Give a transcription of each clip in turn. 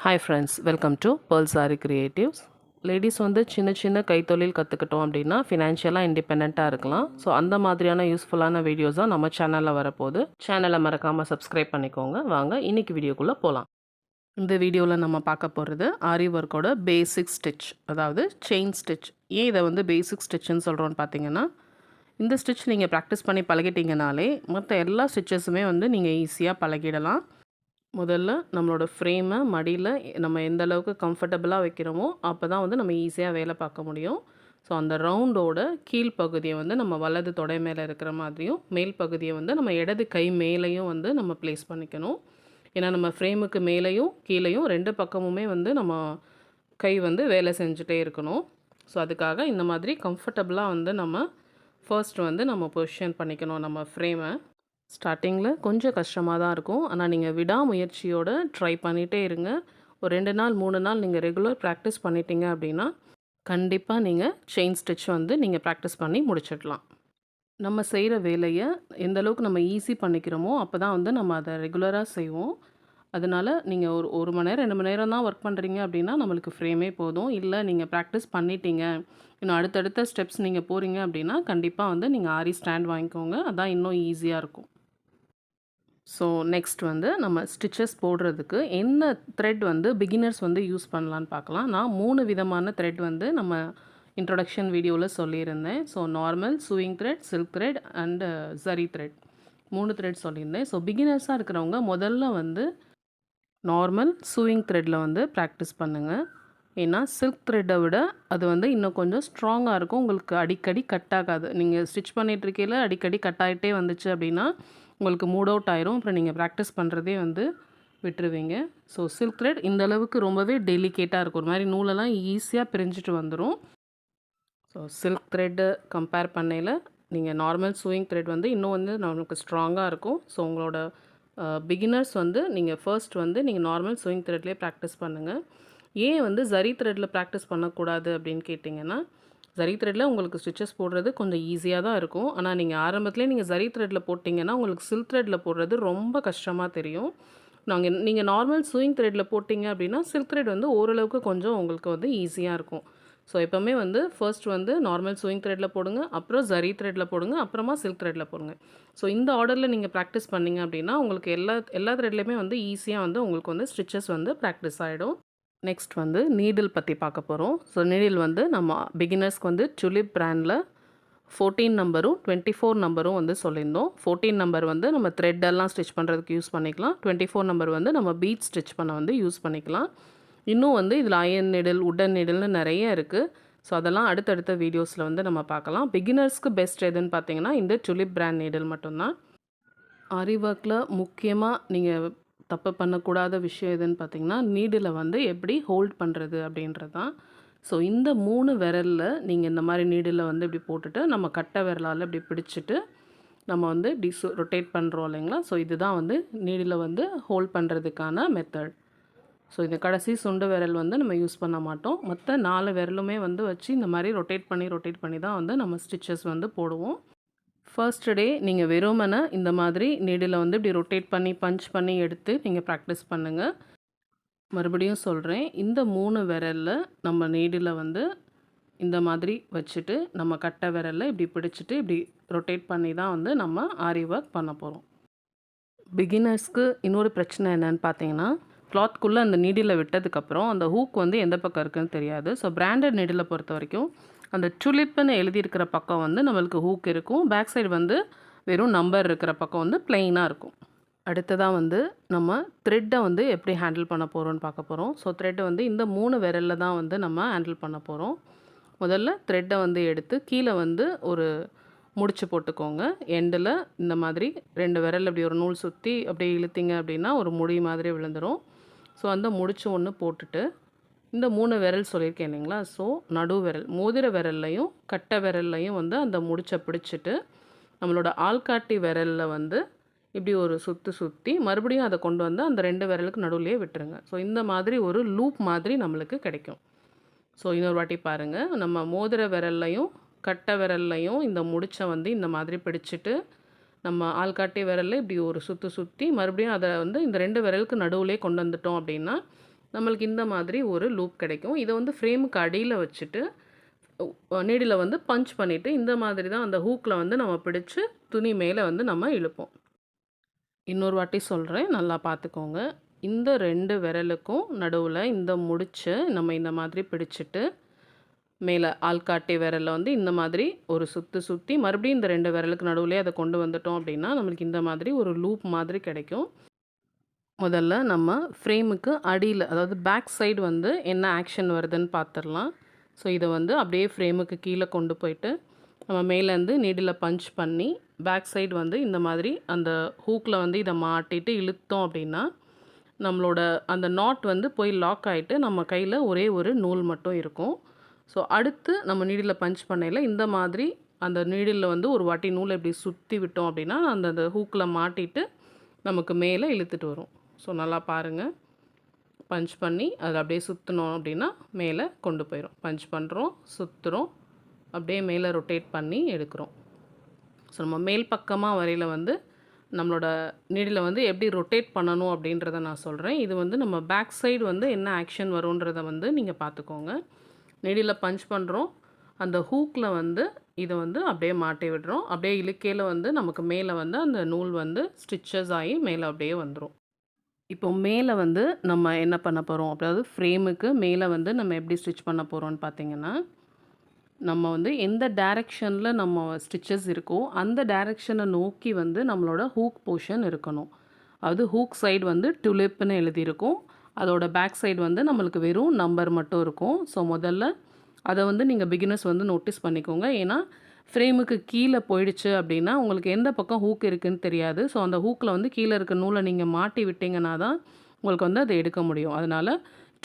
Hi friends, welcome to Pearl Saree Creatives. Ladies வந்து சின்ன சின்ன கைத்தொழில் கற்றுக்கிட்டோம் அப்படின்னா ஃபினான்ஷியலாக இண்டிபெண்ட்டாக இருக்கலாம். ஸோ அந்த மாதிரியான யூஸ்ஃபுல்லான வீடியோஸ் தான் நம்ம சேனலில் வரப்போகுது. சேனலை மறக்காமல் சப்ஸ்கிரைப் பண்ணிக்கோங்க. வாங்க இன்னைக்கு வீடியோக்குள்ளே போகலாம். இந்த வீடியோவில் நம்ம பார்க்க போகிறது ஆரி ஒர்க்கோட பேசிக் ஸ்டிச், அதாவது செயின் ஸ்டிச். ஏன் இதை வந்து பேசிக் ஸ்டிச்சுன்னு சொல்கிறோன்னு பார்த்தீங்கன்னா, இந்த ஸ்டிச் நீங்கள் ப்ராக்டிஸ் பண்ணி பழகிட்டீங்கனாலே மற்ற எல்லா ஸ்டிச்சஸுமே வந்து நீங்கள் ஈஸியாக பழகிடலாம். முதல்ல நம்மளோட ஃப்ரேமை மடியில் நம்ம எந்த அளவுக்கு கம்ஃபர்டபுளாக வைக்கிறோமோ அப்போ தான் வந்து நம்ம ஈஸியாக வேலை பார்க்க முடியும். ஸோ அந்த ரவுண்டோட கீழ் பகுதியை வந்து நம்ம வலது தொடை மேலே இருக்கிற மாதிரியும், மேல் பகுதியை வந்து நம்ம இடது கை மேலேயும் வந்து நம்ம ப்ளேஸ் பண்ணிக்கணும். ஏன்னா நம்ம ஃப்ரேமுக்கு மேலேயும் கீழேயும் ரெண்டு பக்கமுமே வந்து நம்ம கை வந்து வேலை செஞ்சுட்டே இருக்கணும். ஸோ அதுக்காக இந்த மாதிரி கம்ஃபர்டபுளாக வந்து நம்ம ஃபர்ஸ்ட் வந்து நம்ம பொசிஷன் பண்ணிக்கணும் நம்ம ஃப்ரேமை. ஸ்டார்டிங்கில் கொஞ்சம் கஷ்டமாக தான் இருக்கும். ஆனால் நீங்கள் விடாமுயற்சியோடு ட்ரை பண்ணிகிட்டே இருங்க. ஒரு 2 நாள் 3 நாள் நீங்கள் ரெகுலர் ப்ராக்டிஸ் பண்ணிட்டீங்க அப்படின்னா கண்டிப்பாக நீங்கள் செயின் ஸ்டிச் வந்து நீங்கள் ப்ராக்டிஸ் பண்ணி முடிச்சிடலாம். நம்ம செய்கிற வேலையை எந்த அளவுக்கு நம்ம ஈஸி பண்ணிக்கிறோமோ அப்போ தான் வந்து நம்ம அதை ரெகுலராக செய்வோம். அதனால் நீங்கள் ஒரு 1 மணி நேரம் 2 மணி நேரம் தான் ஒர்க் பண்ணுறீங்க அப்படின்னா நம்மளுக்கு ஃப்ரேமே போதும். இல்லை நீங்கள் ப்ராக்டிஸ் பண்ணிட்டீங்க, இன்னும் அடுத்தடுத்த ஸ்டெப்ஸ் நீங்கள் போகிறீங்க அப்படின்னா கண்டிப்பாக வந்து நீங்கள் ஆரி ஸ்டாண்ட் வாங்கிக்கோங்க. அதான் இன்னும் ஈஸியாக இருக்கும். ஸோ நெக்ஸ்ட் வந்து நம்ம ஸ்டிச்சஸ் போடுறதுக்கு என்ன த்ரெட் வந்து பிகினர்ஸ் வந்து யூஸ் பண்ணலான்னு பார்க்கலாம். நான் 3 விதமான த்ரெட் வந்து நம்ம இன்ட்ரொடக்ஷன் வீடியோவில் சொல்லியிருந்தேன். So normal, chewing thread, silk thread and zari thread, 3 thread சொல்லியிருந்தேன். ஸோ பிகினர்ஸாக இருக்கிறவங்க முதல்ல வந்து நார்மல் சூயிங் த்ரெட்டில் வந்து ப்ராக்டிஸ் பண்ணுங்கள். ஏன்னா சில்க் த்ரெட்டை விட அது வந்து இன்னும் கொஞ்சம் ஸ்ட்ராங்காக இருக்கும். உங்களுக்கு அடிக்கடி கட் ஆகாது. நீங்கள் ஸ்டிச் பண்ணிகிட்ருக்கையில் அடிக்கடி கட் ஆகிட்டே வந்துச்சு அப்படின்னா உங்களுக்கு மூட் அவுட் ஆயிரும். அப்புறம் நீங்கள் ப்ராக்டிஸ் பண்ணுறதே வந்து விட்டுருவீங்க. ஸோ சில்க் த்ரெட் இந்த அளவுக்கு ரொம்பவே டெலிகேட்டாக இருக்கும். ஒரு மாதிரி நூலெல்லாம் ஈஸியாக பிரிஞ்சுட்டு வந்துடும். ஸோ சில்க் த்ரெட்டு கம்பேர் பண்ணையில் நீங்கள் நார்மல் சூயிங் த்ரெட் வந்து இன்னும் வந்து நம்மளுக்கு ஸ்ட்ராங்காக இருக்கும். ஸோ உங்களோட பிகினர்ஸ் வந்து நீங்கள் ஃபர்ஸ்ட் வந்து நீங்கள் நார்மல் சூயிங் த்ரெட்லேயே ப்ராக்டிஸ் பண்ணுங்கள். ஏன் வந்து ஜரி த்ரெட்டில் ப்ராக்டிஸ் பண்ணக்கூடாது அப்படின்னு கேட்டிங்கன்னா, ஜரி த்ரெட்டில் உங்களுக்கு ஸ்டிச்சஸ் போடுறது கொஞ்சம் ஈஸியாக தான் இருக்கும். ஆனால் நீங்கள் ஆரம்பத்துலேயே நீங்கள் ஜரி த்ரெட்டில் போட்டிங்கன்னா உங்களுக்கு சில்க் த்ரெட்டில் போடுறது ரொம்ப கஷ்டமாக தெரியும். நீங்கள் நார்மல் சூயிங் த்ரெட்டில் போட்டிங்க அப்படின்னா சில்க் த்ரெட் வந்து ஓரளவுக்கு கொஞ்சம் உங்களுக்கு வந்து ஈஸியாக இருக்கும். ஸோ எப்போவுமே வந்து ஃபர்ஸ்ட் வந்து நார்மல் சூயிங் த்ரெட்டில் போடுங்க, அப்புறம் ஜரி த்ரெட்டில் போடுங்க, அப்புறமா சில்க் த்ரெட்டில் போடுங்க. ஸோ இந்த ஆர்டரில் நீங்கள் ப்ராக்டிஸ் பண்ணிங்க அப்படின்னா உங்களுக்கு எல்லா த்ரெட்லேயுமே வந்து ஈஸியாக வந்து உங்களுக்கு வந்து ஸ்டிச்சஸ் வந்து ப்ராக்டிஸ் ஆகிடும். நெக்ஸ்ட் வந்து நீடில் பற்றி பார்க்க போகிறோம். ஸோ நீடில் வந்து நம்ம பிகினர்ஸ்க்கு வந்து டுலிப் பிராண்டில் 14 நம்பரும் 24 நம்பரும் வந்து சொல்லியிருந்தோம். 14 நம்பர் வந்து நம்ம த்ரெட்டெல்லாம் ஸ்டிச் பண்ணுறதுக்கு யூஸ் பண்ணிக்கலாம். 24 நம்பர் வந்து நம்ம பீட் ஸ்டிச் பண்ண வந்து யூஸ் பண்ணிக்கலாம். இன்னும் வந்து இதில் அயன் நீடில், உட்டன் நீடில்னு நிறைய இருக்குது. ஸோ அதெல்லாம் அடுத்தடுத்த வீடியோஸில் வந்து நம்ம பார்க்கலாம். பிகினர்ஸ்க்கு பெஸ்ட் எதுன்னு பார்த்தீங்கன்னா இந்த டுலிப் பிராண்ட் நீடில் மட்டும்தான். ஆரி ஒர்க்கில் முக்கியமாக நீங்கள் தப்பு பண்ணக்கூடாத விஷயம் எதுன்னு பார்த்தீங்கன்னா, நீடில் வந்து எப்படி ஹோல்ட் பண்ணுறது அப்படின்றது தான். ஸோ இந்த 3 விரலில் நீங்கள் இந்த மாதிரி நீடில் வந்து இப்படி போட்டுட்டு நம்ம கட்டை விரலால் இப்படி பிடிச்சிட்டு நம்ம வந்து இப்படி ரொட்டேட் பண்ணுறோம் இல்லைங்களா. ஸோ இதுதான் வந்து நீடில் வந்து ஹோல்ட் பண்ணுறதுக்கான மெத்தட். ஸோ இந்த கடைசி சுண்டு விரல் வந்து நம்ம யூஸ் பண்ண மாட்டோம். மற்ற 4 விரலுமே வந்து வச்சு இந்த மாதிரி ரொட்டேட் பண்ணி தான் வந்து நம்ம ஸ்டிச்சஸ் வந்து போடுவோம். ஃபர்ஸ்ட் டே நீங்கள் வெறுமனே இந்த மாதிரி நீடில் வந்து இப்படி ரொட்டேட் பண்ணி பஞ்ச் பண்ணி எடுத்து நீங்கள் ப்ராக்டிஸ் பண்ணுங்கள். மறுபடியும் சொல்கிறேன், இந்த 3 விரலில் நம்ம நீடில் வந்து இந்த மாதிரி வச்சுட்டு நம்ம கட்டை விரலில் இப்படி பிடிச்சிட்டு இப்படி ரொட்டேட் பண்ணி தான் வந்து நம்ம ஆரி ஒர்க் பண்ண போகிறோம். பிகினர்ஸ்க்கு இன்னொரு பிரச்சனை என்னென்னு பார்த்தீங்கன்னா, கிளாத்குள்ளே அந்த நீடில் விட்டதுக்கப்புறம் அந்த ஹூக் வந்து எந்த பக்கம் இருக்குதுன்னு தெரியாது. ஸோ பிராண்டட் நீடில் பொறுத்த வரைக்கும் அந்த டுலிப்புன்னு எழுதியிருக்கிற பக்கம் வந்து நம்மளுக்கு ஹூக் இருக்கும். பேக் சைடு வந்து வெறும் நம்பர் இருக்கிற பக்கம் வந்து பிளெயினாக இருக்கும். அடுத்ததாக வந்து நம்ம த்ரெட்டை வந்து எப்படி ஹேண்டில் பண்ண போகிறோம்னு பார்க்க போகிறோம். ஸோ த்ரெட்டை வந்து இந்த 3 விரலில் தான் வந்து நம்ம ஹேண்டில் பண்ண போகிறோம். முதல்ல த்ரெட்டை வந்து எடுத்து கீழே வந்து ஒரு முடிச்சு போட்டுக்கோங்க. எண்டில் இந்த மாதிரி 2 விரல் அப்படி ஒரு நூல் சுற்றி அப்படியே இழுத்திங்க அப்படின்னா ஒரு முடி மாதிரி விழுந்துடும். ஸோ அந்த முடிச்சு ஒன்று போட்டுட்டு இந்த 3 விரல் சொல்லியிருக்கேன் இல்லைங்களா. ஸோ நடு விரல் மோதிர விரல்லையும் கட்டை விரல்லையும் வந்து அந்த முடிச்சை பிடிச்சிட்டு நம்மளோட ஆள்காட்டி விரலில் வந்து இப்படி ஒரு சுற்றி மறுபடியும் அதை கொண்டு வந்து அந்த 2 விரலுக்கு நடுவுலையே விட்டுருங்க. ஸோ இந்த மாதிரி ஒரு லூப் மாதிரி நம்மளுக்கு கிடைக்கும். ஸோ இன்னொரு வாட்டி பாருங்கள், நம்ம மோதிர விரல்லையும் கட்டை விரல்லையும் இந்த முடிச்சை வந்து இந்த மாதிரி பிடிச்சிட்டு நம்ம ஆள்காட்டி விரலில் இப்படி ஒரு சுற்றி மறுபடியும் அதை வந்து இந்த 2 விரலுக்கு நடுவுலேயே கொண்டு வந்துட்டோம் அப்படின்னா நம்மளுக்கு இந்த மாதிரி ஒரு லூப் கிடைக்கும். இதை வந்து ஃப்ரேமுக்கு அடியில் வச்சுட்டு நீடில் வந்து பஞ்ச் பண்ணிவிட்டு இந்த மாதிரி தான் அந்த ஹூக்கில் வந்து நம்ம பிடிச்சி துணி மேலே வந்து நம்ம இழுப்போம். இன்னொரு வாட்டி சொல்கிறேன், நல்லா பார்த்துக்கோங்க. இந்த 2 விரலுக்கும் நடுவில் இந்த முடிச்சு நம்ம இந்த மாதிரி பிடிச்சிட்டு மேலே ஆள்காட்டி விரலில் வந்து இந்த மாதிரி ஒரு சுற்றி மறுபடியும் இந்த 2 விரலுக்கு நடுவுலேயே அதை கொண்டு வந்துட்டோம் அப்படின்னா நம்மளுக்கு இந்த மாதிரி ஒரு லூப் மாதிரி கிடைக்கும். முதல்ல நம்ம ஃப்ரேமுக்கு அடியில், அதாவது பேக் சைடு வந்து என்ன ஆக்ஷன் வருதுன்னு பார்த்துடலாம். ஸோ இதை வந்து அப்படியே ஃப்ரேமுக்கு கீழே கொண்டு போயிட்டு நம்ம மேலேருந்து நீடில் பஞ்ச் பண்ணி பேக் சைடு வந்து இந்த மாதிரி அந்த ஹூக்கில் வந்து இதை மாட்டிட்டு இழுத்தோம் அப்படின்னா நம்மளோட அந்த நாட் வந்து போய் லாக் ஆகிட்டு நம்ம கையில் ஒரே ஒரு நூல் மட்டும் இருக்கும். ஸோ அடுத்து நம்ம நீடில் பஞ்ச் பண்ணையில் இந்த மாதிரி அந்த நீடில் வந்து ஒரு வாட்டி நூலை இப்படி சுற்றி விட்டோம் அப்படின்னா அந்த ஹூக்கில் மாட்டிட்டு நமக்கு மேலே இழுத்துட்டு வரும். ஸோ நல்லா பாருங்கள், பஞ்ச் பண்ணி அதில் அப்படியே சுற்றினோம் அப்படின்னா மேலே கொண்டு போயிடும். பஞ்ச் பண்ணுறோம், சுற்றுறோம், அப்படியே மேலே ரொட்டேட் பண்ணி எடுக்கிறோம். ஸோ நம்ம மேல் பக்கமாக வரையில் வந்து நம்மளோட நீடில் வந்து எப்படி ரொட்டேட் பண்ணணும் அப்படின்றத நான் சொல்கிறேன். இது வந்து நம்ம பேக் சைடு வந்து என்ன ஆக்ஷன் வரும்ன்றதை வந்து நீங்கள் பார்த்துக்கோங்க. நீடில் பஞ்ச் பண்ணுறோம், அந்த ஹூக்கில் வந்து இதை வந்து அப்படியே மாட்டி விடுறோம். அப்படியே இழுக்கையில் வந்து நமக்கு மேலே வந்து அந்த நூல் வந்து ஸ்டிச்சஸ் ஆகி மேலே அப்படியே வந்துடும். இப்போ மேலே வந்து நம்ம என்ன பண்ண போகிறோம், அதாவது ஃப்ரேமுக்கு மேலே வந்து நம்ம எப்படி ஸ்டிச் பண்ண போகிறோம்னு பார்த்தீங்கன்னா, நம்ம வந்து எந்த டைரெக்ஷனில் நம்ம ஸ்டிச்சஸ் இருக்கோ அந்த டைரெக்ஷனை நோக்கி வந்து நம்மளோட ஹூக் போர்ஷன் இருக்கணும். அது ஹூக் சைடு வந்து டுலிப்னு எழுதியிருக்கும், அதோட பேக் சைடு வந்து நம்மளுக்கு வெறும் நம்பர் மட்டும் இருக்கும். ஸோ முதல்ல அதை வந்து நீங்கள் பிகினர்ஸ் வந்து நோட்டீஸ் பண்ணிக்கோங்க. ஏன்னா ஃப்ரேமுக்கு கீழே போயிடுச்சு அப்படின்னா உங்களுக்கு எந்த பக்கம் ஹூக் இருக்குதுன்னு தெரியாது. ஸோ அந்த ஹூக்கில் வந்து கீழே இருக்க நூலை நீங்கள் மாட்டி விட்டிங்கன்னா தான் உங்களுக்கு வந்து அதை எடுக்க முடியும். அதனால்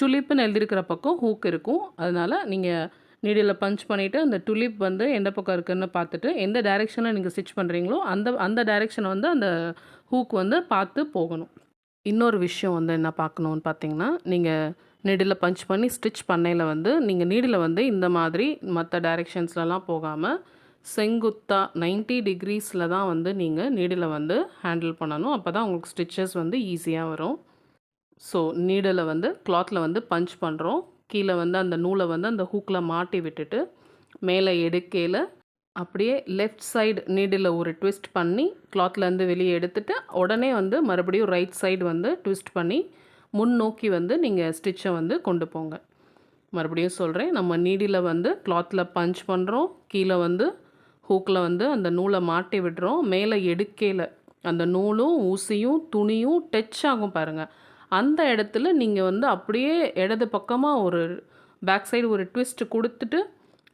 டுலிப்னு எழுதியிருக்கிற பக்கம் ஹூக் இருக்கும். அதனால் நீங்கள் நீடில் பஞ்ச் பண்ணிவிட்டு அந்த டுலிப் வந்து எந்த பக்கம் இருக்குதுன்னு பார்த்துட்டு எந்த டைரெக்ஷனில் நீங்கள் ஸ்டிச் பண்ணுறீங்களோ அந்த டைரெக்ஷனை வந்து அந்த ஹூக் வந்து பார்த்து போகணும். இன்னொரு விஷயம் வந்து என்ன பார்க்கணுன்னு பார்த்தீங்கன்னா, நீங்கள் நீடில் பஞ்ச் பண்ணி ஸ்டிச் பண்ணையில் வந்து நீங்கள் நீடில் வந்து இந்த மாதிரி மற்ற டைரெக்ஷன்ஸ்லலாம் போகாமல் செங்குத்தாக 90 டிகிரிஸில் தான் வந்து நீங்கள் நீடில் வந்து ஹேண்டில் பண்ணணும். அப்போ தான் உங்களுக்கு ஸ்டிச்சஸ் வந்து ஈஸியாக வரும். ஸோ நீடில் வந்து கிளாத்தில் வந்து பஞ்ச் பண்ணுறோம், கீழே வந்து அந்த நூலை வந்து அந்த ஹூக்கில் மாட்டி விட்டுட்டு மேலே எடுக்கையில் அப்படியே லெஃப்ட் சைடு நீடில் ஒரு ட்விஸ்ட் பண்ணி கிளாத்லேருந்து வெளியே எடுத்துகிட்டு உடனே வந்து மறுபடியும் ரைட் சைடு வந்து ட்விஸ்ட் பண்ணி முன்னோக்கி வந்து நீங்கள் ஸ்டிச்சை வந்து கொண்டு போங்க. மறுபடியும் சொல்கிறேன், நம்ம நீடில் வந்து கிளாத்தில் பஞ்ச் பண்ணுறோம், கீழே வந்து ஹூக்கில் வந்து அந்த நூலை மாட்டி விடுறோம், மேலே எடுக்கையில் அந்த நூலும் ஊசியும் துணியும் டச் ஆகும் பாருங்கள். அந்த இடத்துல நீங்கள் வந்து அப்படியே இடது பக்கமாக ஒரு பேக் சைடு ஒரு ட்விஸ்ட் கொடுத்துட்டு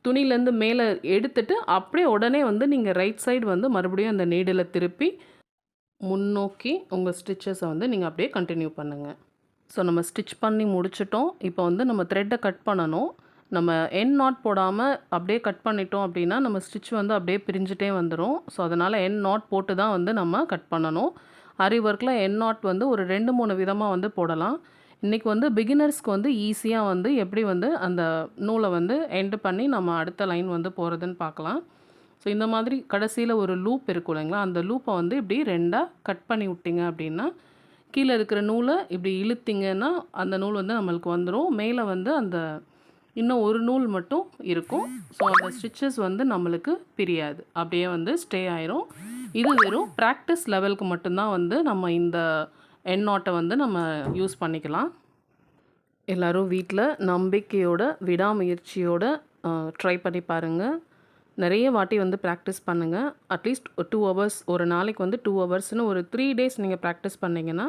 துணியிலேருந்து மேலே எடுத்துட்டு அப்படியே உடனே வந்து நீங்கள் ரைட் சைடு வந்து மறுபடியும் அந்த நீடில் திருப்பி முன்னோக்கி உங்கள் ஸ்டிச்சஸை வந்து நீங்கள் அப்படியே கண்டினியூ பண்ணுங்கள். ஸோ நம்ம ஸ்டிச் பண்ணி முடிச்சிட்டோம். இப்போ வந்து நம்ம த்ரெட்டை கட் பண்ணணும். நம்ம எண்ட் நாட் போடாமல் அப்படியே கட் பண்ணிட்டோம் அப்படின்னா நம்ம ஸ்டிச் வந்து அப்படியே பிரிஞ்சுட்டே வந்துடும். ஸோ அதனால் எண்ட் நாட் போட்டு தான் வந்து நம்ம கட் பண்ணணும். ஆரி ஒர்க்கில் எண்ட் நாட் வந்து ஒரு 2-3 விதமாக வந்து போடலாம். இன்றைக்கி வந்து பிகினர்ஸ்க்கு வந்து ஈஸியாக வந்து எப்படி வந்து அந்த நூலை வந்து எண்டு பண்ணி நம்ம அடுத்த லைன் வந்து போகிறதுன்னு பார்க்கலாம். ஸோ இந்த மாதிரி கடைசியில் ஒரு லூப் இருக்கும் இல்லைங்களா, அந்த லூப்பை வந்து இப்படி 2ஆக கட் பண்ணி விட்டிங்க அப்படின்னா கீழே இருக்கிற நூலை இப்படி இழுத்திங்கன்னா அந்த நூல் வந்து நம்மளுக்கு வந்துடும். மேலே வந்து அந்த இன்னும் ஒரு நூல் மட்டும் இருக்கும். ஸோ அந்த ஸ்டிச்சஸ் வந்து நம்மளுக்கு பிரியாது, அப்படியே வந்து ஸ்டே ஆயிரும். இது வெறும் ப்ராக்டிஸ் லெவலுக்கு மட்டும்தான் வந்து நம்ம இந்த எண்ட் நாட்டை வந்து நம்ம யூஸ் பண்ணிக்கலாம். எல்லோரும் வீட்டில் நம்பிக்கையோட விடாமுயற்சியோட ட்ரை பண்ணி பாருங்கள். நிறைய வாட்டி வந்து ப்ராக்டிஸ் பண்ணுங்கள். அட்லீஸ்ட் 2 ஹவர்ஸ், ஒரு நாளைக்கு வந்து 2 ஹவர்ஸ்னு ஒரு 3 டேஸ் நீங்கள் ப்ராக்டிஸ் பண்ணிங்கன்னா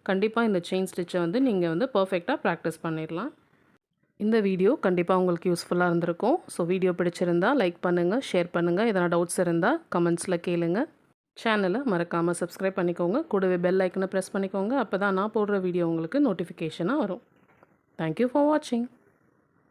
கண்டிப்பாக இந்த செயின் ஸ்டிச்சை வந்து நீங்கள் வந்து பர்ஃபெக்டாக ப்ராக்டிஸ் பண்ணிடலாம். இந்த வீடியோ கண்டிப்பாக உங்களுக்கு யூஸ்ஃபுல்லாக இருந்திருக்கும். ஸோ வீடியோ பிடிச்சிருந்தா லைக் பண்ணுங்கள், ஷேர் பண்ணுங்கள். எதனா டவுட்ஸ் இருந்தால் கமெண்ட்ஸில் கேளுங்க. சேனலை மறக்காமல் சப்ஸ்கிரைப் பண்ணிக்கோங்க, கூடவே பெல் ஐக்கனை ப்ரெஸ் பண்ணிக்கோங்க. அப்போ தான் நான் போடுற வீடியோ உங்களுக்கு நோட்டிஃபிகேஷனாக வரும். தேங்க்யூ ஃபார் வாட்சிங்.